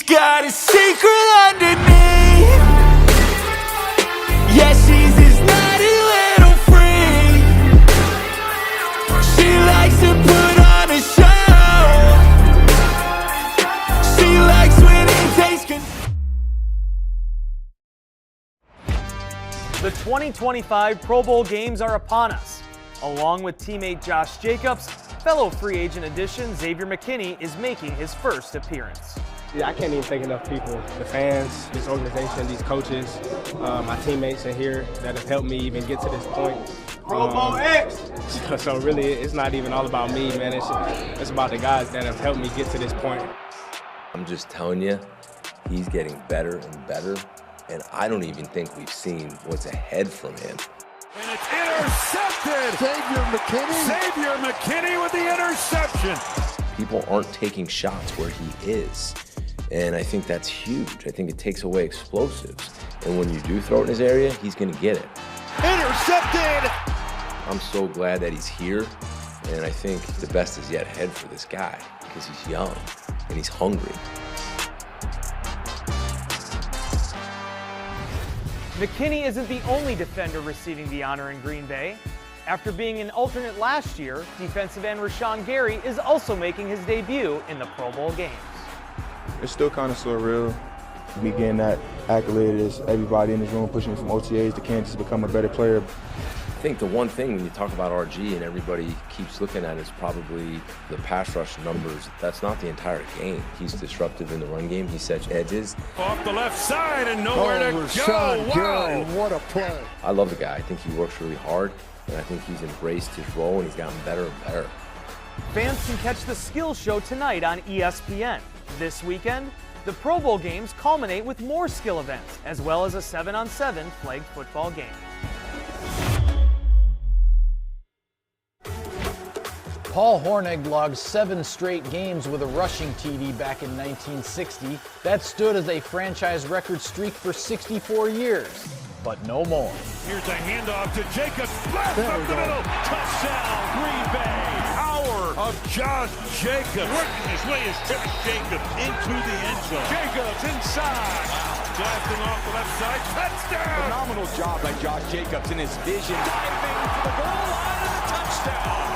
got a secret underneath. Yeah, she's this naughty little freak. She likes to put on a show. She likes when it takes control. The 2025 Pro Bowl games are upon us. Along with teammate Josh Jacobs, fellow free agent addition Xavier McKinney is making his first appearance. Yeah, I can't even thank enough people, the fans, this organization, these coaches, my teammates in here that have helped me even get to this point. Pro Bowl X! So really, it's not even all about me, man. It's about the guys that have helped me get to this point. I'm just telling you, he's getting better and better, and I don't even think we've seen what's ahead from him. And it's intercepted! Xavier McKinney with the interception! People aren't taking shots where he is, and I think that's huge. I think it takes away explosives, and when you do throw it in his area, he's going to get it. Intercepted! I'm so glad that he's here, and I think the best is yet ahead for this guy because he's young and he's hungry. McKinney isn't the only defender receiving the honor in Green Bay. After being an alternate last year, defensive end Rashawn Gary is also making his debut in the Pro Bowl games. It's still kind of surreal to be getting that accolade as everybody in this room pushing me from OTAs to Kansas to become a better player. I think the one thing when you talk about RG and everybody keeps looking at is probably the pass rush numbers. That's not the entire game. He's disruptive in the run game. He sets edges. Off the left side and nowhere to go. Wow, what a play. I love the guy. I think he works really hard, and I think he's embraced his role and he's gotten better and better. Fans can catch the skills show tonight on ESPN. This weekend, the Pro Bowl games culminate with more skill events, as well as a 7-on-7 flag football game. Paul Hornung logged 7 straight games with a rushing TD back in 1960. That stood as a franchise record streak for 64 years, but no more. Here's a handoff to Jacobs. Blast up the middle. Touchdown, Green Bay. Power of Josh Jacobs. Working his way is Josh Jacobs into the end zone. Jacobs inside. Blasting off the left side. Touchdown. Phenomenal job by Josh Jacobs in his vision. Diving to the goal line and a touchdown.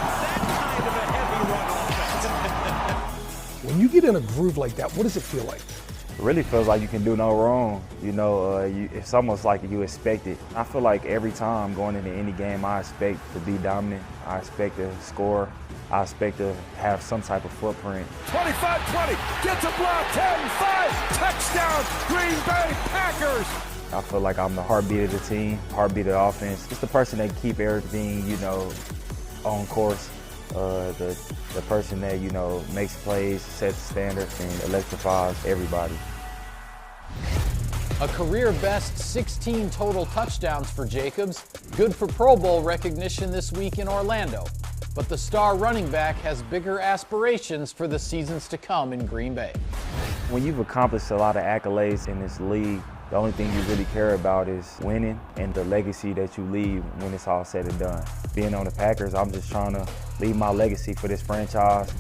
When you get in a groove like that, what does it feel like? It really feels like you can do no wrong. You know, it's almost like you expect it. I feel like every time going into any game, I expect to be dominant. I expect to score. I expect to have some type of footprint. 25-20, gets a block, 10-5, touchdown, Green Bay Packers. I feel like I'm the heartbeat of the team, heartbeat of the offense. Just the person that keep everything, you know, on course. The person that, you know, makes plays, sets standards, and electrifies everybody. A career best 16 total touchdowns for Jacobs. Good for Pro Bowl recognition this week in Orlando. But the star running back has bigger aspirations for the seasons to come in Green Bay. When you've accomplished a lot of accolades in this league, the only thing you really care about is winning and the legacy that you leave when it's all said and done. Being on the Packers, I'm just trying to leave my legacy for this franchise,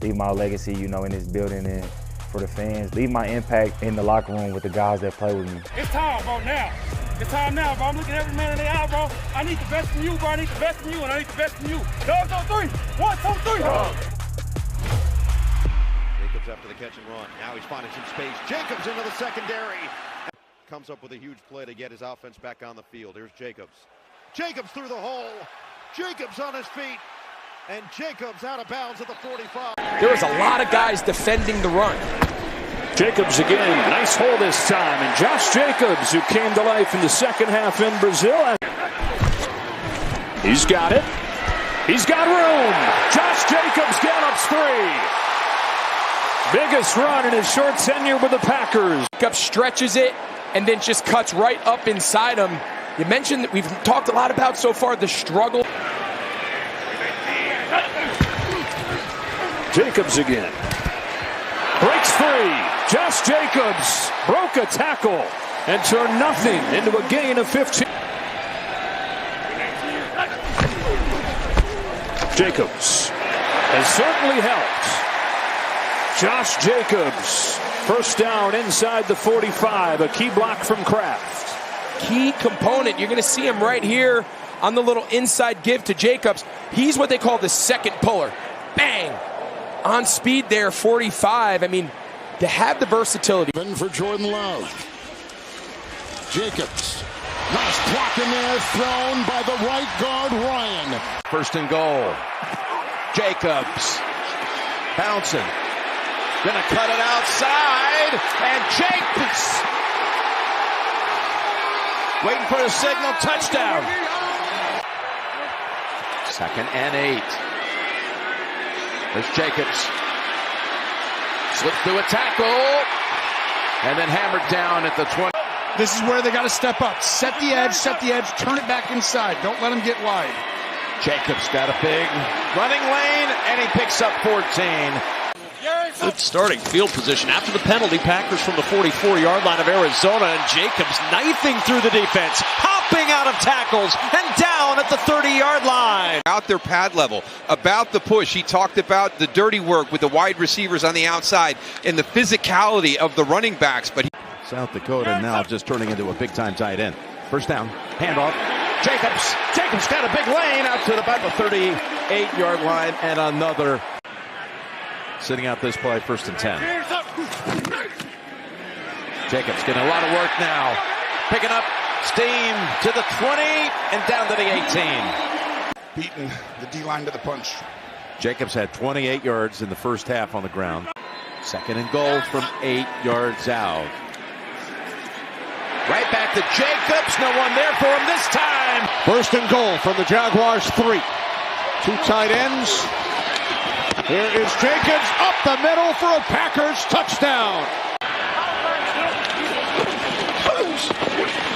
leave my legacy, you know, in this building and for the fans, leave my impact in the locker room with the guys that play with me. It's time, bro, now. It's time now, bro. I'm looking at every man in the eye, bro. I need the best from you, bro. I need the best from you, and I need the best from you. Dogs on 3. 1, 2, 3. Jacobs after the catch and run. Now he's finding some space. Jacobs into the secondary. Comes up with a huge play to get his offense back on the field. Here's Jacobs. Jacobs through the hole. Jacobs on his feet. And Jacobs out of bounds at the 45. There is a lot of guys defending the run. Jacobs again. Nice hole this time. And Josh Jacobs, who came to life in the second half in Brazil. He's got it. He's got room. Josh Jacobs gallops 3. Biggest run in his short tenure with the Packers. Jacobs stretches it and then just cuts right up inside him. You mentioned that we've talked a lot about so far the struggle. Jacobs again. Breaks free. Josh Jacobs broke a tackle and turned nothing into a gain of 15. Jacobs has certainly helped. Josh Jacobs First down inside the 45, a key block from Kraft. Key component. You're going to see him right here on the little inside give to Jacobs. He's what they call the second puller. Bang! On speed there, 45. I mean, to have the versatility. For Jordan Love. Jacobs. Nice block in there, thrown by the right guard, Ryan. First and goal. Jacobs. Bouncing. Gonna cut it outside. And Jacobs. Waiting for the signal. Touchdown. 2nd and 8. There's Jacobs. Slipped through a tackle. And then hammered down at the 20. This is where they got to step up. Set the edge, turn it back inside. Don't let them get wide. Jacobs got a big running lane, and he picks up 14. Good starting field position after the penalty. Packers from the 44-yard line of Arizona, and Jacobs knifing through the defense, hopping out of tackles, and down at the 30-yard line. Out their pad level, about the push. He talked about the dirty work with the wide receivers on the outside and the physicality of the running backs. But South Dakota now just turning into a big-time tight end. First down, handoff. Jacobs got a big lane out to about the 38-yard line, and another. Sitting out this play, 1st and 10. Jacobs getting a lot of work now. Picking up steam to the 20 and down to the 18. Beating the D-line to the punch. Jacobs had 28 yards in the first half on the ground. 2nd and goal from 8 yards out. Right back to Jacobs. No one there for him this time. 1st and goal from the Jaguars 3. 2 tight ends. Here is Jacobs up the middle for a Packers touchdown.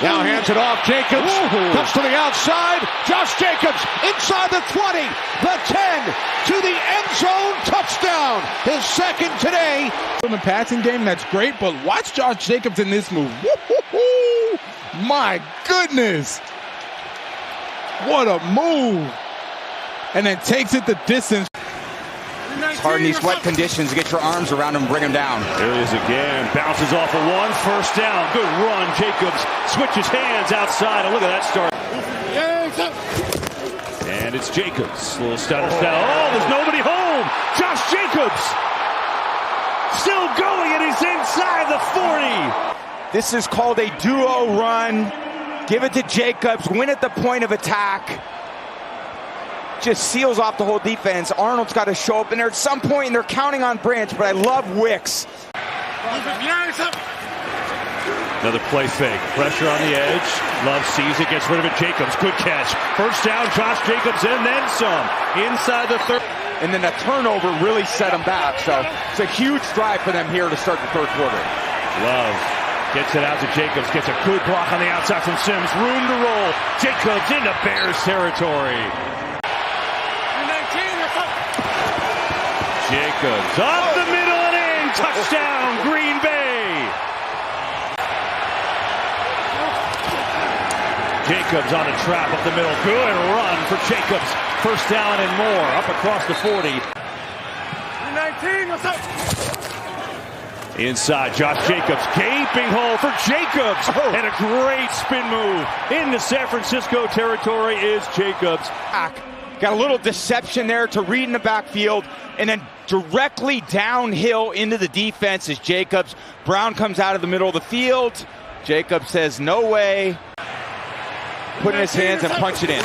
Now hands it off. Jacobs cuts to the outside. Josh Jacobs inside the 20, the 10, to the end zone. Touchdown. His 2nd today. In the passing game, that's great, but watch Josh Jacobs in this move. Woo-hoo-hoo. My goodness. What a move. And then takes it the distance. It's hard in these wet conditions to get your arms around him and bring him down. There it is again. Bounces off of one. First down. Good run. Jacobs switches hands outside. And look at that start. And it's Jacobs. A little stutter style. Oh, there's nobody home. Josh Jacobs. Still going, and he's inside the 40. This is called a duo run. Give it to Jacobs. Win at the point of attack. Just seals off the whole defense. Arnold's got to show up in there at some point, and they're counting on Branch, but I love Wicks. Another play fake. Pressure on the edge. Love sees it, gets rid of it. Jacobs, good catch. First down, Josh Jacobs, and then some. Inside the 3rd. And then a turnover really set them back, so it's a huge drive for them here to start the 3rd quarter. Love gets it out to Jacobs, gets a good block on the outside from Sims. Room to roll. Jacobs into Bears territory. Jacobs up the middle and in. Touchdown, Green Bay. Jacobs on a trap up the middle. Good run for Jacobs. First down and more. Up across the 40. 19, what's up? Inside, Josh Jacobs. Gaping hole for Jacobs. And a great spin move into San Francisco territory is Jacobs. Got a little deception there to read in the backfield, and then directly downhill into the defense is Jacobs. Brown comes out of the middle of the field. Jacobs says, no way. Put in his hands and punch it in.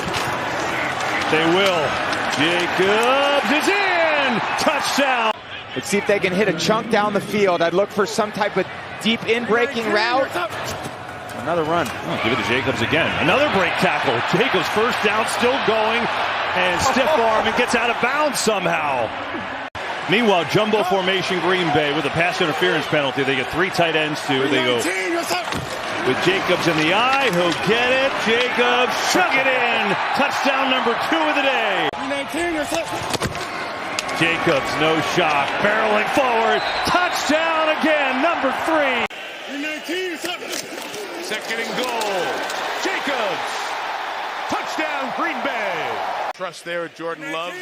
They will. Jacobs is in. Touchdown. Let's see if they can hit a chunk down the field. I'd look for some type of deep in-breaking route. Another run. Oh, give it to Jacobs again. Another break tackle. Jacobs first down, still going. And stiff arm and gets out of bounds somehow. Meanwhile, jumbo formation Green Bay with a pass interference penalty. They get 3 tight ends too. They go with Jacobs in the eye. He'll get it. Jacobs, chug it in. Touchdown number 2 of the day. Jacobs, no shock, barreling forward. Touchdown again, number 3. 2nd and goal. Jacobs. Touchdown, Green Bay. Trust there at Jordan Love.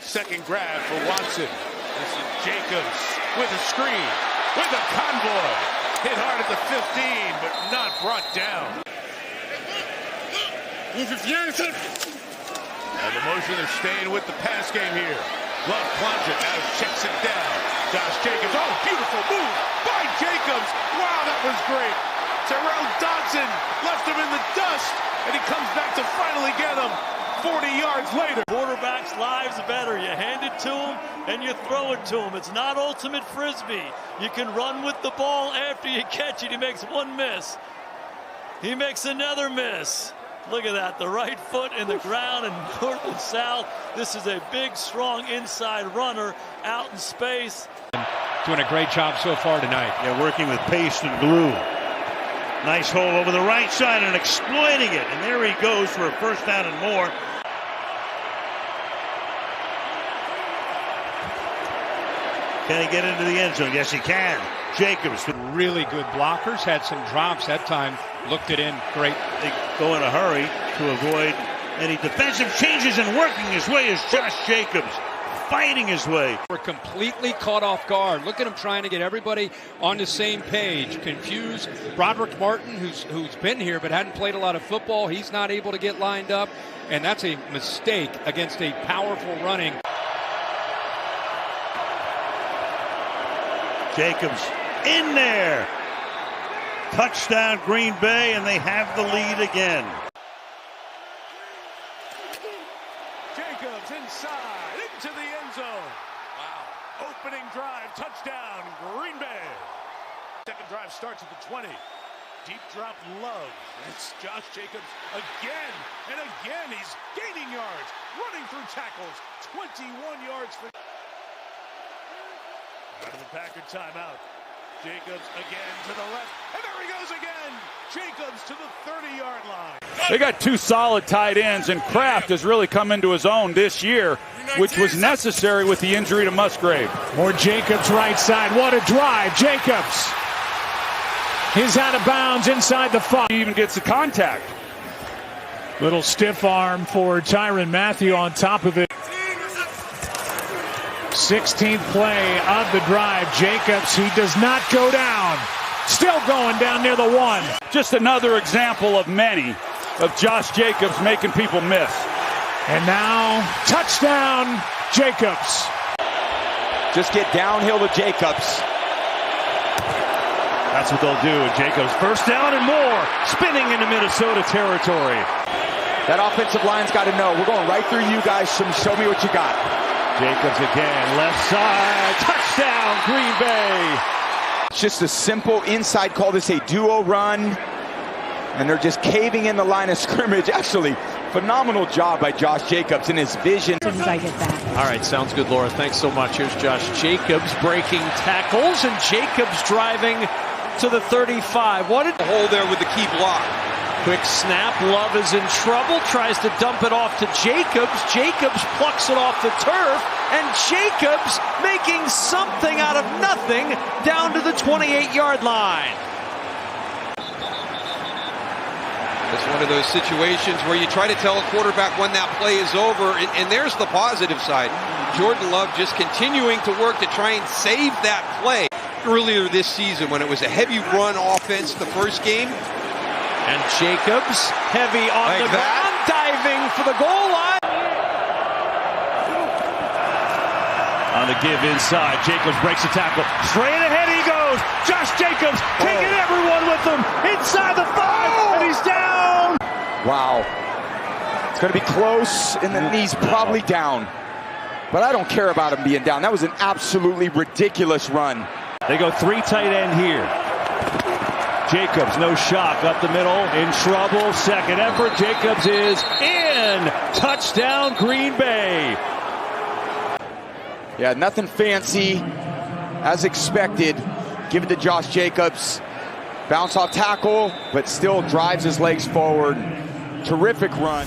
2nd grab for Watson. This is Jacobs with a screen. with a convoy. Hit hard at the 15, but not brought down. And the motion, they're staying with the pass game here. Love plunge it, now checks it down. Josh Jacobs, oh, beautiful move by Jacobs. Wow, that was great. Terrell Dodson left him in the dust, and he comes back to finally get him 40 yards later. Quarterback's lives better. You hand it to him and you throw it to him. It's not ultimate frisbee. You can run with the ball after you catch it. He makes one miss. He makes another miss. Look at that, the right foot in the ground and north and south. This is a big, strong inside runner out in space. Doing a great job so far tonight. Yeah, working with paste and glue. Nice hole over the right side and exploiting it. And there he goes for a first down and more. Can he get into the end zone? Yes, he can. Jacobs. Really good blockers, had some drops that time, looked it in great. They go in a hurry to avoid any defensive changes, and working his way is Josh Jacobs, fighting his way. We're completely caught off guard. Look at him trying to get everybody on the same page. Confuse Broderick Martin, who's been here but hadn't played a lot of football. He's not able to get lined up, and that's a mistake against a powerful running. Jacobs in there. Touchdown Green Bay, and they have the lead again. Jacobs inside into the end zone. Wow. Opening drive, touchdown Green Bay. Second drive starts at the 20. Deep drop Love. It's Josh Jacobs again and again. He's gaining yards, running through tackles. 21 yards for. Out of the Packer timeout. Jacobs again to the left, and there he goes again. Jacobs to the 30-yard line. They got two solid tight ends, and Kraft has really come into his own this year, which was necessary with the injury to Musgrave. More Jacobs right side. What a drive. Jacobs. He's out of bounds inside the 5. He even gets the contact. Little stiff arm for Tyrann Mathieu on top of it. 16th play of the drive. Jacobs, he does not go down. Still going down near the 1. Just another example of many of Josh Jacobs making people miss. And now, touchdown, Jacobs. Just get downhill to Jacobs. That's what they'll do. And Jacobs first down and more, spinning into Minnesota territory. That offensive line's got to know, we're going right through you guys. Show me what you got. Jacobs again, left side, touchdown, Green Bay. It's just a simple inside call. This a duo run, and they're just caving in the line of scrimmage. Actually, phenomenal job by Josh Jacobs in his vision. As I get back. All right, sounds good, Laura. Thanks so much. Here's Josh Jacobs breaking tackles, and Jacobs driving to the 35. What a hole there with the key block. Quick snap. Love is in trouble. Tries to dump it off to Jacobs. Jacobs plucks it off the turf. And Jacobs making something out of nothing down to the 28-yard line. It's one of those situations where you try to tell a quarterback when that play is over. And there's the positive side. Jordan Love just continuing to work to try and save that play. Earlier this season when it was a heavy run offense the first game. And Jacobs, heavy on the ground, diving for the goal line. On the give inside, Jacobs breaks the tackle. Straight ahead he goes. Josh Jacobs taking everyone with him inside the 5, and he's down. Wow. It's going to be close, and then he's probably down. But I don't care about him being down. That was an absolutely ridiculous run. They go 3 tight end here. Jacobs, no shock, up the middle, in trouble, second effort, Jacobs is in, touchdown Green Bay. Yeah, nothing fancy, as expected, give it to Josh Jacobs, bounce off tackle, but still drives his legs forward, terrific run.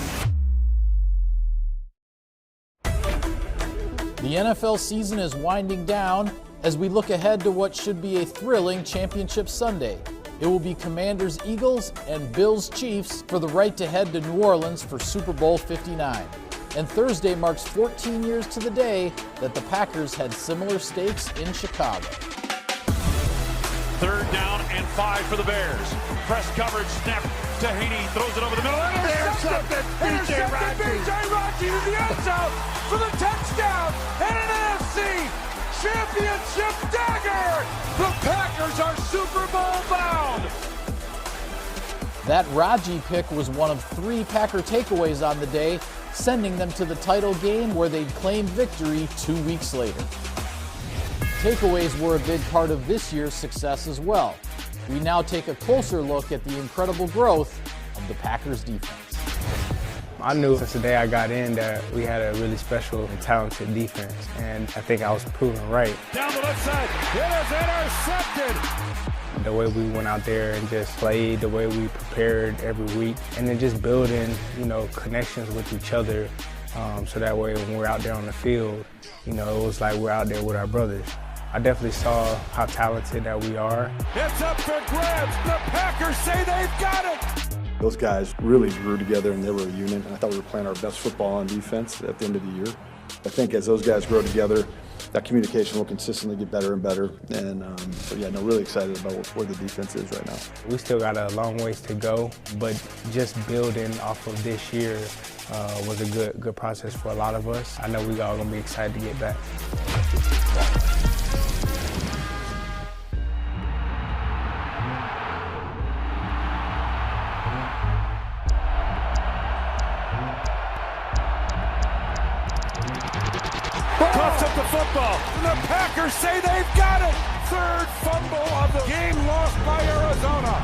The NFL season is winding down as we look ahead to what should be a thrilling championship Sunday. It will be Commanders-Eagles and Bills-Chiefs for the right to head to New Orleans for Super Bowl 59. And Thursday marks 14 years to the day that the Packers had similar stakes in Chicago. 3rd down and 5 for the Bears. Press coverage, snap to Haney, throws it over the middle. Intercepted! B.J. Raji to the end zone for the touchdown and an NFC Championship dagger! The Packers are Super Bowl bound! That Raji pick was one of 3 Packer takeaways on the day, sending them to the title game where they'd claim victory 2 weeks later. Takeaways were a big part of this year's success as well. We now take a closer look at the incredible growth of the Packers defense. I knew since the day I got in that we had a really special and talented defense, and I think I was proven right. Down the left side, it is intercepted! The way we went out there and just played, the way we prepared every week, and then just building, connections with each other, so that way when we're out there on the field, it was like we're out there with our brothers. I definitely saw how talented that we are. It's up for grabs. The Packers say they've got it. Those guys really grew together and they were a unit. And I thought we were playing our best football on defense at the end of the year. I think as those guys grow together, that communication will consistently get better and better. And really excited about where the defense is right now. We still got a long ways to go, but just building off of this year was a good process for a lot of us. I know we all gonna be excited to get back. Coughs up the football, and the Packers say they've got it. 3rd fumble of the game lost by Arizona.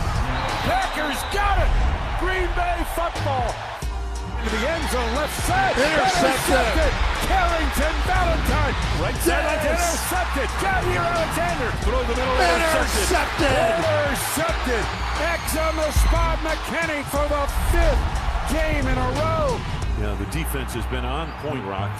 Packers got it. Green Bay football. Into the end zone, left side. Intercepted. Carrington Valentine. Right side, intercepted. Javier Alexander. Through the middle, intercepted. X on the spot. McKinney for the 5th game in a row. Yeah, the defense has been on point, Rock.